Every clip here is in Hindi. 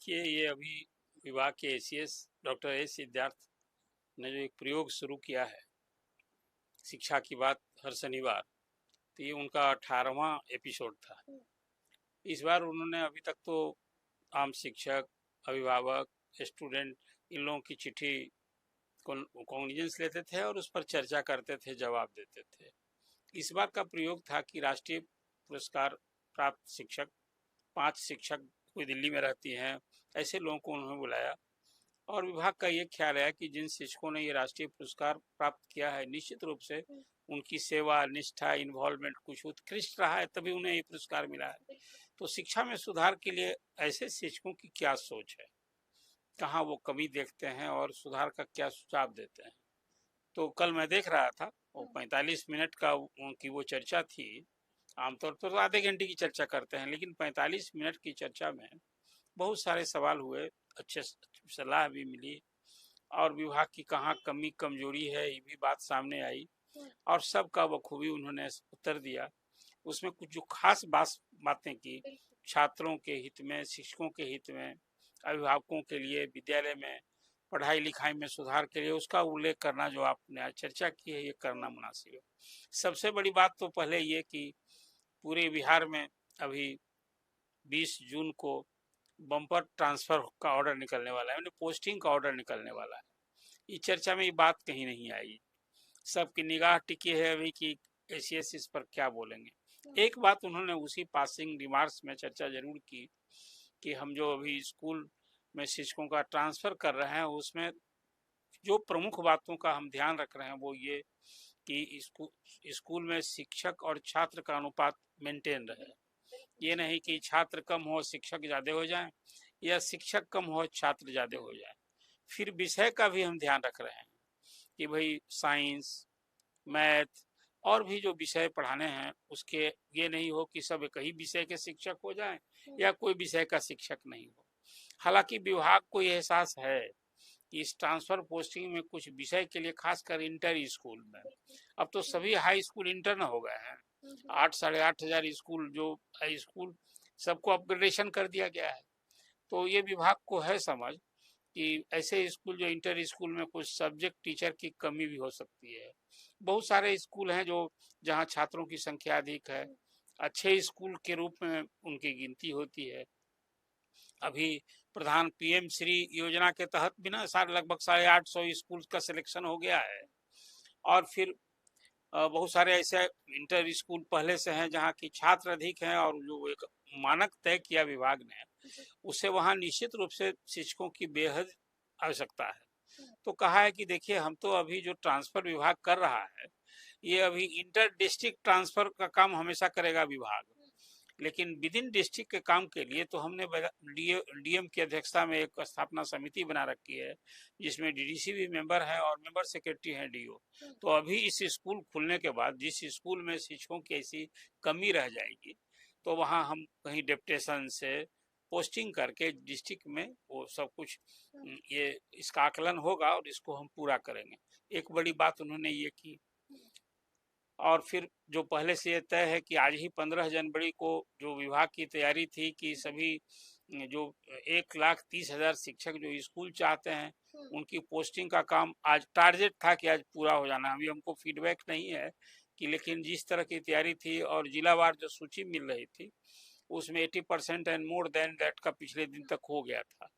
देखिए, ये अभी विभाग के एसीएस डॉक्टर एस सिद्धार्थ ने जो एक प्रयोग शुरू किया है शिक्षा की बात हर शनिवार, तो ये उनका 18वां एपिसोड था। इस बार उन्होंने अभी तक तो आम शिक्षक, अभिभावक, स्टूडेंट, इन लोगों की चिट्ठी कॉग्निजेंस लेते थे और उस पर चर्चा करते थे, जवाब देते थे। इस बार का प्रयोग था कि राष्ट्रीय पुरस्कार प्राप्त शिक्षक, 5 शिक्षक कोई दिल्ली में रहती हैं, ऐसे लोगों को उन्होंने बुलाया और विभाग का ये ख्याल है कि जिन शिक्षकों ने ये राष्ट्रीय पुरस्कार प्राप्त किया है, निश्चित रूप से उनकी सेवा, निष्ठा, इन्वॉल्वमेंट कुछ उत्कृष्ट रहा है, तभी उन्हें ये पुरस्कार मिला है। तो शिक्षा में सुधार के लिए ऐसे शिक्षकों की क्या सोच है, कहाँ वो कमी देखते हैं और सुधार का क्या सुझाव देते हैं। तो कल मैं देख रहा था, वो 45 मिनट का उनकी वो चर्चा थी। आमतौर पर तो आधे घंटे की चर्चा करते हैं, लेकिन 45 मिनट की चर्चा में बहुत सारे सवाल हुए, अच्छे सलाह भी मिली और विभाग की कहाँ कमी कमजोरी है ये भी बात सामने आई और सबका बखूबी उन्होंने उत्तर दिया। उसमें कुछ जो खास बातें की, छात्रों के हित में, शिक्षकों के हित में, अभिभावकों के लिए, विद्यालय में पढ़ाई लिखाई में सुधार के लिए, उसका उल्लेख करना जो आपने आज चर्चा की है, ये करना मुनासिब है। सबसे बड़ी बात तो पहले ये कि पूरे बिहार में अभी 20 जून को बम्पर ट्रांसफर का ऑर्डर निकलने वाला है, यानी पोस्टिंग का ऑर्डर निकलने वाला है। इस चर्चा में ये बात कहीं नहीं आई। सबकी निगाह टिकी है अभी कि एसीएस इस पर क्या बोलेंगे। एक बात उन्होंने उसी पासिंग रिमार्क्स में चर्चा जरूर की कि हम जो अभी स्कूल में शिक्षकों का ट्रांसफर कर रहे हैं, उसमें जो प्रमुख बातों का हम ध्यान रख रहे हैं वो ये कि स्कूल में शिक्षक और छात्र का अनुपात मेंटेन रहे। ये नहीं कि छात्र कम हो शिक्षक ज्यादा हो जाए या शिक्षक कम हो छात्र ज्यादा हो जाए। फिर विषय का भी हम ध्यान रख रहे हैं कि भाई साइंस, मैथ और भी जो विषय पढ़ाने हैं उसके ये नहीं हो कि सब एक ही विषय के शिक्षक हो जाएं या कोई विषय का शिक्षक नहीं हो। हालांकि विभाग को यह एहसास है कि इस ट्रांसफर पोस्टिंग में कुछ विषय के लिए खासकर इंटर स्कूल में अब तो सभी हाई स्कूल इंटर्न हो गए हैं। 8-8,500 स्कूल जो हाई स्कूल सबको अपग्रेडेशन कर दिया गया है। तो ये विभाग को है समझ कि ऐसे स्कूल जो इंटर स्कूल में कुछ सब्जेक्ट टीचर की कमी भी हो सकती है। बहुत सारे स्कूल हैं जो जहाँ छात्रों की संख्या अधिक है, अच्छे स्कूल के रूप में उनकी गिनती होती है। अभी प्रधान पीएम श्री योजना के तहत भी ना लगभग 850 स्कूल का सिलेक्शन हो गया है। और फिर बहुत सारे ऐसे इंटर स्कूल पहले से हैं जहाँ की छात्र अधिक हैं और जो एक मानक तय किया विभाग ने, उससे वहाँ निश्चित रूप से शिक्षकों की बेहद आवश्यकता है। तो कहा है कि देखिए हम तो अभी जो ट्रांसफर विभाग कर रहा है, ये अभी इंटर डिस्ट्रिक्ट ट्रांसफर का काम हमेशा करेगा विभाग, लेकिन विद इन डिस्ट्रिक्ट के काम के लिए तो हमने डीएम की अध्यक्षता में एक स्थापना समिति बना रखी है जिसमें डीडीसी भी मेंबर है और मेंबर सेक्रेटरी है डीओ। तो अभी इस स्कूल खुलने के बाद जिस स्कूल में शिक्षकों की ऐसी कमी रह जाएगी, तो वहाँ हम कहीं डेप्यूटेशन से पोस्टिंग करके डिस्ट्रिक्ट में वो सब कुछ ये इसका आकलन होगा और इसको हम पूरा करेंगे। एक बड़ी बात उन्होंने ये की। और फिर जो पहले से ये तय है कि आज ही 15 जनवरी को जो विभाग की तैयारी थी कि सभी जो 1,30,000 शिक्षक जो स्कूल चाहते हैं उनकी पोस्टिंग का काम आज टारगेट था कि आज पूरा हो जाना। अभी हमको फीडबैक नहीं है कि, लेकिन जिस तरह की तैयारी थी और जिलावार जो सूची मिल रही थी उसमें 80% एंड मोर देन दैट का पिछले दिन तक हो गया था।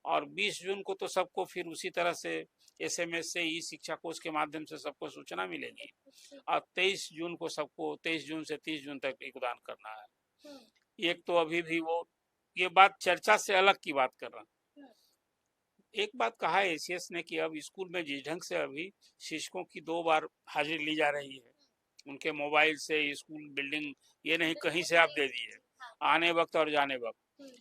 और 20 जून को तो सबको फिर उसी तरह से एसएमएस से ई शिक्षा कोष के माध्यम से सबको सूचना मिलेगी और 23 जून को सबको 23 जून से 30 जून तक योगदान करना है। एक तो अभी भी वो ये बात चर्चा से अलग की बात कर रहा हूँ। एक बात कहा है एसीएस ने कि अब स्कूल में जिस ढंग से अभी शिक्षकों की 2 बार हाजिरी ली जा रही है, उनके मोबाइल से स्कूल बिल्डिंग, ये नहीं कहीं से आप दे दिए आने वक्त और जाने वक्त।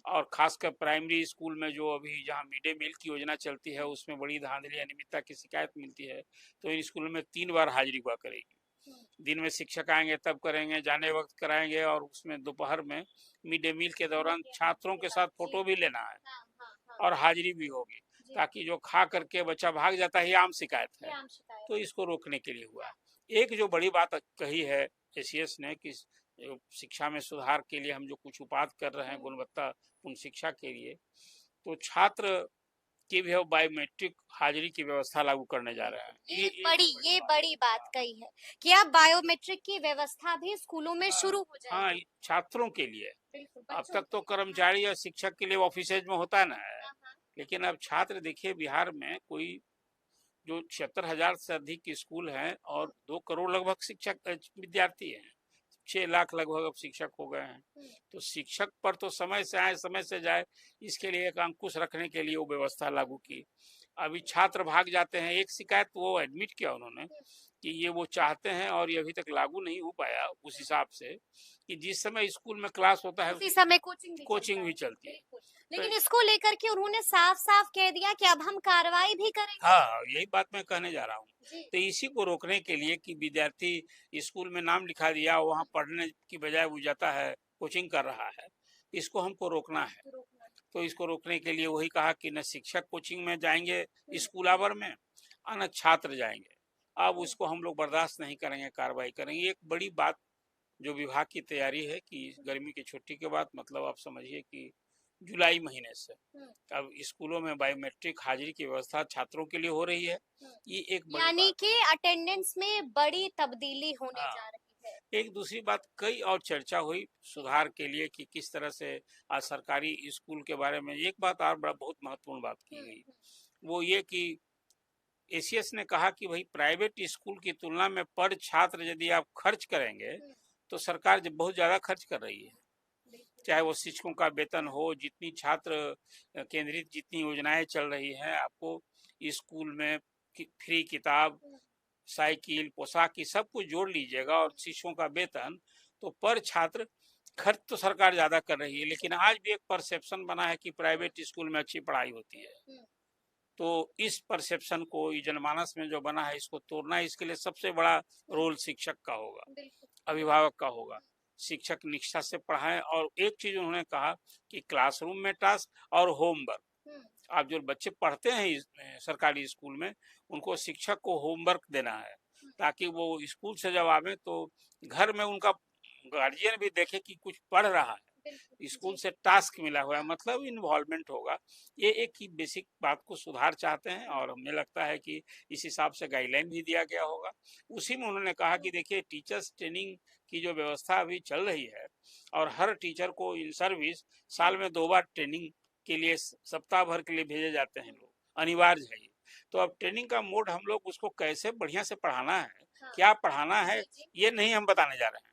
और खासकर प्राइमरी स्कूल में जो अभी जहाँ मिड डे मील की योजना चलती है उसमें बड़ी धांधली अनियमितता की शिकायत मिलती है, तो इन स्कूलों में 3 बार हाजिरी हुआ करेगी। दिन में शिक्षक आएंगे तब करेंगे, जाने वक्त कराएंगे और उसमें दोपहर में मिड डे मील के दौरान छात्रों के साथ फोटो भी लेना है और हाजिरी भी होगी, ताकि जो खा करके बच्चा भाग जाता है, ये आम शिकायत है, तो इसको रोकने के लिए हुआ। एक जो बड़ी बात कही है एसीएस ने कि शिक्षा में सुधार के लिए हम जो कुछ उपाय कर रहे हैं गुणवत्तापूर्ण शिक्षा के लिए, तो छात्र की भी बायोमेट्रिक हाजिरी की व्यवस्था लागू करने जा रहे हैं। ये बड़ी बात कही है कि अब बायोमेट्रिक की व्यवस्था भी स्कूलों में शुरू हो हाँ, जाएगी। छात्रों के लिए। बिल्कुल, अब बच्चों तक तो के लिए। कर्मचारी या शिक्षक के लिए ऑफिसेज में होता ना है, हाँ, हाँ। लेकिन अब छात्र देखिए बिहार में कोई जो 76,000 से अधिक स्कूल हैं और 2 करोड़ लगभग शिक्षक विद्यार्थी हैं। 6 लाख लगभग अब शिक्षक हो गए हैं। तो शिक्षक पर तो समय से आए समय से जाए, इसके लिए एक अंकुश रखने के लिए वो व्यवस्था लागू की। अभी छात्र भाग जाते हैं, एक शिकायत वो एडमिट किया उन्होंने कि ये वो चाहते हैं और ये अभी तक लागू नहीं हो पाया उस हिसाब से कि जिस समय स्कूल में क्लास होता है उसी समय कोचिंग भी चलती है। बिल्कुल। तो लेकिन इसको लेकर के उन्होंने साफ-साफ कह दिया कि अब हम कार्रवाई भी करेंगे। हाँ, यही बात मैं कहने जा रहा हूँ। जी। तो इसी को रोकने के लिए कि विद्यार्थी स्कूल में नाम लिखा दिया, वहाँ पढ़ने की बजाय वो जाता है, कोचिंग कर रहा है, इसको हमको रोकना है। तो इसको रोकने के लिए वही कहा कि न शिक्षक कोचिंग में जाएंगे स्कूल आवर में और न छात्र जाएंगे। अब उसको हम लोग बर्दाश्त नहीं करेंगे, कार्रवाई करेंगे। एक बड़ी बात जो विभाग की तैयारी है कि गर्मी की छुट्टी के बाद मतलब आप समझिए कि जुलाई महीने से अब स्कूलों में बायोमेट्रिक हाजिरी की व्यवस्था छात्रों के लिए हो रही है। ये एक बड़ी यानी बात कि अटेंडेंस में बड़ी तब्दीली होने हाँ। जा रही है। एक दूसरी बात कई और चर्चा हुई सुधार के लिए कि किस तरह से आज सरकारी स्कूल के बारे में एक बात और बड़ा बहुत महत्वपूर्ण बात की गई, वो ये कि एसीएस ने कहा कि भाई प्राइवेट स्कूल की तुलना में पर छात्र यदि आप खर्च करेंगे तो सरकार जब बहुत ज्यादा खर्च कर रही है, चाहे वो शिक्षकों का वेतन हो, जितनी छात्र केंद्रित जितनी योजनाएं चल रही हैं, आपको स्कूल में फ्री किताब, साइकिल, पोशाक की सब कुछ जोड़ लीजिएगा और शिक्षकों का वेतन, तो पर छात्र खर्च तो सरकार ज्यादा कर रही है, लेकिन आज भी एक परसेप्शन बना है कि प्राइवेट स्कूल में अच्छी पढ़ाई होती है। तो इस परसेप्शन को जनमानस में जो बना है इसको तोड़ना, इसके लिए सबसे बड़ा रोल शिक्षक का होगा, अभिभावक का होगा। शिक्षक निष्ठा से पढ़ाएं और एक चीज उन्होंने कहा कि क्लासरूम में टास्क और होमवर्क, आप जो बच्चे पढ़ते हैं सरकारी स्कूल में उनको शिक्षक को होमवर्क देना है ताकि वो स्कूल से जब आवे तो घर में उनका गार्जियन भी देखे कि कुछ पढ़ रहा है, स्कूल से टास्क मिला हुआ है, मतलब इन्वॉल्वमेंट होगा। ये एक ही बेसिक बात को सुधार चाहते हैं और हमें लगता है कि इस हिसाब से गाइडलाइन भी दिया गया होगा। उसी में उन्होंने कहा कि देखिए टीचर्स ट्रेनिंग की जो व्यवस्था अभी चल रही है और हर टीचर को इन सर्विस साल में 2 बार ट्रेनिंग के लिए सप्ताह भर के लिए भेजे जाते हैं लोग, अनिवार्य है ये। तो अब ट्रेनिंग का मोड हम लोग उसको कैसे बढ़िया से पढ़ाना है, क्या पढ़ाना है, ये नहीं हम बताने जा रहे हैं।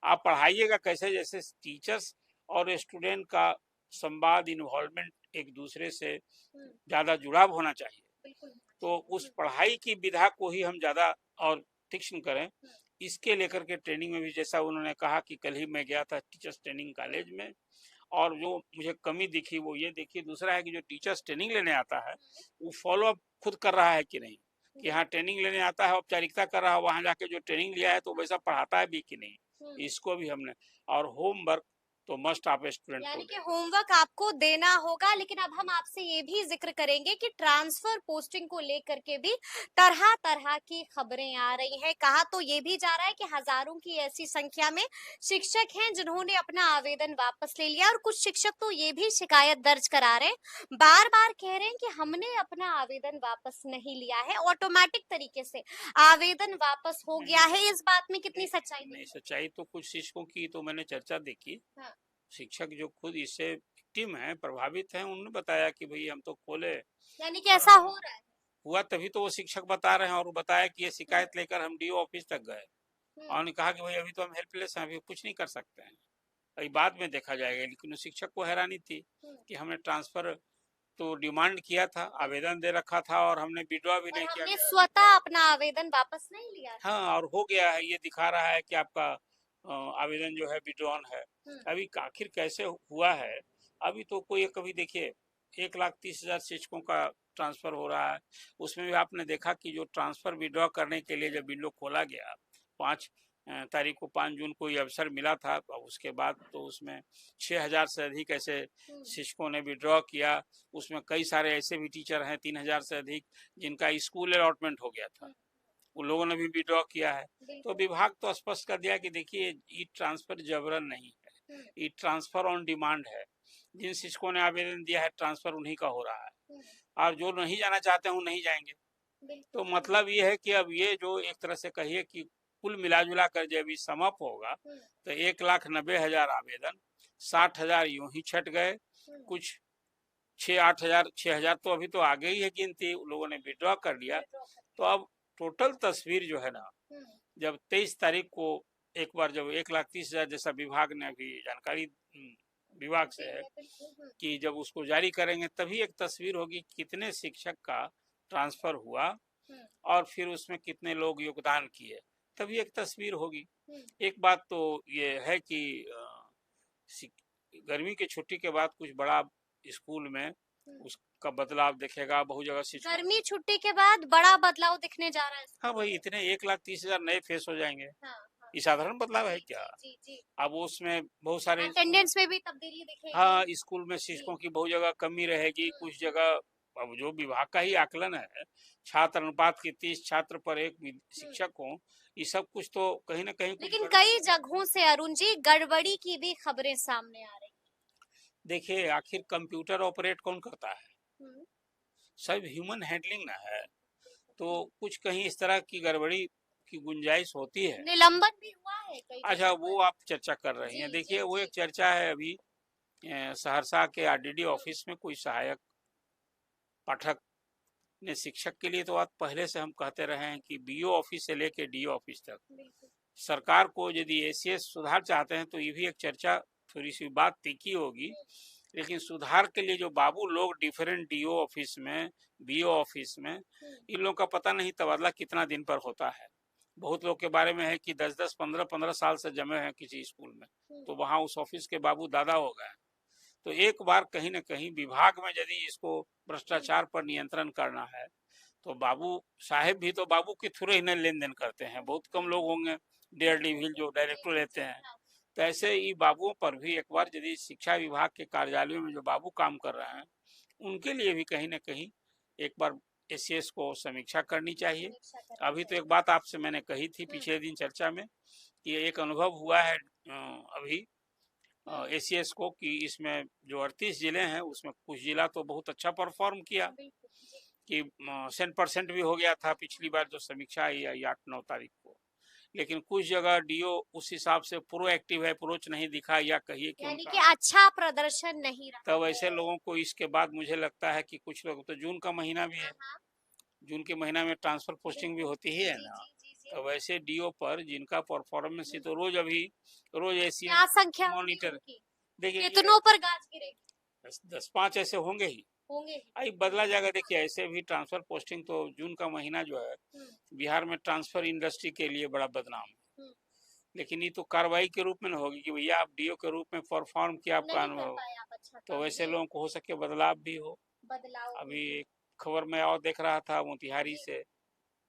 आप पढ़ाइएगा कैसे, जैसे टीचर्स और स्टूडेंट का संवाद, इन्वॉल्वमेंट एक दूसरे से ज्यादा जुड़ाव होना चाहिए। तो उस पढ़ाई की विधा को ही हम ज्यादा और तीक्ष्ण करें, इसके लेकर के ट्रेनिंग में भी जैसा उन्होंने कहा कि कल ही मैं गया था टीचर्स ट्रेनिंग कॉलेज में और जो मुझे कमी दिखी वो ये देखी, दूसरा है कि जो टीचर्स ट्रेनिंग लेने आता है वो फॉलो अप खुद कर रहा है कि नहीं, कि हाँ ट्रेनिंग लेने आता है औपचारिकता कर रहा है, वहां जाके जो ट्रेनिंग लिया है तो वैसा पढ़ाता है भी कि नहीं, इसको भी हमने। और होमवर्क तो मस्ट आप स्टूडेंट यानी को कि होमवर्क आपको देना होगा, लेकिन अब हम आपसे ये भी जिक्र करेंगे कि ट्रांसफर पोस्टिंग को लेकर के भी तरह तरह की खबरें आ रही हैं। कहा तो ये भी जा रहा है कि हजारों की ऐसी संख्या में शिक्षक हैं जिन्होंने अपना आवेदन वापस ले लिया और कुछ शिक्षक तो ये भी शिकायत दर्ज करा रहे हैं, बार बार कह रहे हैं कि हमने अपना आवेदन वापस नहीं लिया है, ऑटोमेटिक तरीके से आवेदन वापस हो गया है। इस बात में कितनी सच्चाई नहीं, सच्चाई तो कुछ शिक्षकों की तो मैंने चर्चा देखी, हाँ। शिक्षक जो खुद इससे विक्टिम है, प्रभावित है, उन्होंने बताया कि भाई हम तो खोले, यानी कि ऐसा हो रहा है। हुआ तभी तो वो शिक्षक बता रहे हैं और वो बताया कि ये शिकायत लेकर हम डीओ ऑफिस तक गए और उन्होंने कहा कि भाई अभी तो हम हेल्पलेस हैं, अभी कुछ नहीं कर सकते हैं, अभी बाद में देखा जाएगा। लेकिन उस शिक्षक को हैरानी थी कि हमने ट्रांसफर तो डिमांड किया था, आवेदन दे रखा था और हमने विड्रॉ भी नहीं किया, हमने स्वतः अपना आवेदन वापस नहीं लिया। हाँ, और हो गया है, ये दिखा रहा है कि आपका आवेदन जो है विड्रॉन है। अभी आखिर कैसे हुआ है, अभी तो कोई कभी देखिए 1,30,000 शिक्षकों का ट्रांसफर हो रहा है, उसमें भी आपने देखा कि जो ट्रांसफर विड्रॉ करने के लिए जब विंडो खोला गया 5 तारीख को 5 जून को ये अवसर मिला था, और उसके बाद तो उसमें 6,000 से अधिक ऐसे शिक्षकों ने विड्रॉ किया। उसमें कई सारे ऐसे भी टीचर हैं 3,000 से अधिक जिनका स्कूल अलॉटमेंट हो गया था, उन लोगों ने भी विड्रॉ किया है। तो विभाग तो स्पष्ट कर दिया कि देखिए ई ट्रांसफर जबरन नहीं है, ई ट्रांसफर ऑन डिमांड है। जिन शिक्षकों ने आवेदन दिया है ट्रांसफर उन्हीं का हो रहा है, हम्म, और जो नहीं जाना चाहते हैं वो नहीं जाएंगे। तो बिल्कुल। मतलब ये है कि अब ये जो एक तरह से कहिए कि कुल मिला जुला कर जब ये समाप्त होगा तो 1,90,000 आवेदन, 60,000 यूं ही छट गए, कुछ 6-8 हजार 6,000 तो अभी तो आगे ही है गिनती, लोगों ने विड्रॉ कर लिया। तो अब टोटल तस्वीर जो है ना, जब 23 तारीख को एक बार जब 1,30,000 जैसा विभाग ने अभी जानकारी विभाग से है कि जब उसको जारी करेंगे तभी एक तस्वीर होगी कितने शिक्षक का ट्रांसफर हुआ और फिर उसमें कितने लोग योगदान किए, तभी एक तस्वीर होगी। एक बात तो ये है कि गर्मी की छुट्टी के बाद कुछ बड़ा स्कूल में उसका बदलाव दिखेगा, बहुत जगह शिक्षक। गर्मी छुट्टी के बाद बड़ा बदलाव दिखने जा रहा है। हाँ भाई, इतने 1,30,000 नए फेस हो जाएंगे। हाँ, ये साधारण बदलाव है जी, क्या? जी, जी। अब उसमें बहुत सारे अटेंडेंस में भी तब्दीली दिखेगी। हाँ, स्कूल में शिक्षकों की बहुत जगह कमी रहेगी, कुछ जगह अब जो विभाग का ही आकलन है, छात्र अनुपात की 30 छात्र पर एक शिक्षक हो, ये सब कुछ तो कहीं ना कहीं लेकिन कई जगहों से अरुण जी गड़बड़ी की भी खबरें सामने आ रही। देखिए, आखिर कंप्यूटर ऑपरेट कौन करता है? सब ह्यूमन हैंडलिंग ना है, तो कुछ कहीं इस तरह की गड़बड़ी की गुंजाइश होती है। निलंबन भी हुआ है कई अच्छा, जगह वो पर। आप चर्चा कर रही हैं। जी, देखिए, जी, वो जी। एक चर्चा है अभी सहरसा के आरडीडी ऑफिस में कोई सहायक पाठक ने शिक्षक के लिए, तो आज पहले से हम कहते रहे हैं कि बीओ ऑफिस से लेके डीओ ऑफिस तक सरकार को यदि एसीएस सुधार चाहते हैं तो ये भी एक चर्चा, थोड़ी सी बात तीखी होगी, लेकिन सुधार के लिए जो बाबू लोग डिफरेंट डीओ ऑफिस में, बीओ ऑफिस में, इन लोगों का पता नहीं तबादला कितना दिन पर होता है। बहुत लोग के बारे में है कि 10-10, 15-15 साल से जमे हैं किसी स्कूल में, तो वहाँ उस ऑफिस के बाबू दादा हो गए। तो एक बार कहीं ना कहीं विभाग में यदि इसको भ्रष्टाचार पर नियंत्रण करना है तो बाबू साहेब भी तो बाबू के थ्रू ही लेन देन करते हैं, बहुत कम लोग होंगे डेयर डिविल जो डायरेक्टर लेते हैं। तो ऐसे ही बाबुओं पर भी एक बार यदि शिक्षा विभाग के कार्यालयों में जो बाबू काम कर रहे हैं उनके लिए भी कहीं ना कहीं एक बार एसीएस को समीक्षा करनी चाहिए। अभी तो एक बात आपसे मैंने कही थी पिछले दिन चर्चा में कि एक अनुभव हुआ है अभी एसीएस को कि इसमें जो 38 जिले हैं उसमें कुछ जिला तो बहुत अच्छा परफॉर्म किया कि 100% भी हो गया था पिछली बार जो समीक्षा आई 8-9 तारीख को, लेकिन कुछ जगह डीओ उस हिसाब से प्रोएक्टिव अप्रोच नहीं दिखा, या कहिए कि यानी उनका कि अच्छा प्रदर्शन नहीं रहा। तब ऐसे लोगों को इसके बाद मुझे लगता है कि कुछ लोग तो जून का महीना भी है, जून के महीना में ट्रांसफर पोस्टिंग भी होती ही है ना, तो वैसे डीओ पर जिनका परफॉर्मेंस है तो रोज अभी रोज ऐसी क्या संख्या मॉनिटर देखिए कितनों पर गाज गिरेगी? 10-5 ऐसे होंगे ही, होंगे आई बदला जाएगा। देखिए ऐसे भी ट्रांसफर पोस्टिंग तो जून का महीना जो है बिहार में ट्रांसफर इंडस्ट्री के लिए बड़ा बदनाम है, लेकिन ये तो कार्रवाई के रूप में न होगी कि भैया आप डीओ के रूप में परफॉर्म किया, आपका अनुभव, तो वैसे लोगों को हो सके बदलाव भी हो। अभी एक खबर में और देख रहा था मोतिहारी से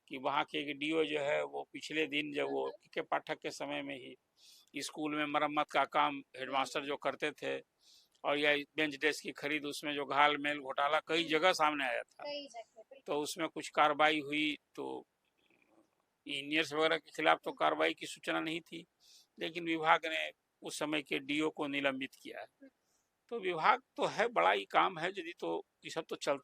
कि वहाँ के एक डीओ जो है वो पिछले दिन जब वो के पाठक के समय में ही स्कूल में मरम्मत का काम हेडमास्टर जो करते थे और या बेंच डेस्क की खरीद, उसमें जो घाल मेल घोटाला कई जगह सामने आया था, तो उसमें कुछ कार्रवाई हुई, तो इंजीनियर्स वगैरह के खिलाफ तो कार्रवाई की सूचना नहीं थी, लेकिन विभाग ने उस समय के डीओ को निलंबित किया है। तो विभाग तो है, बड़ा ही काम है, यदि तो ये सब तो चलता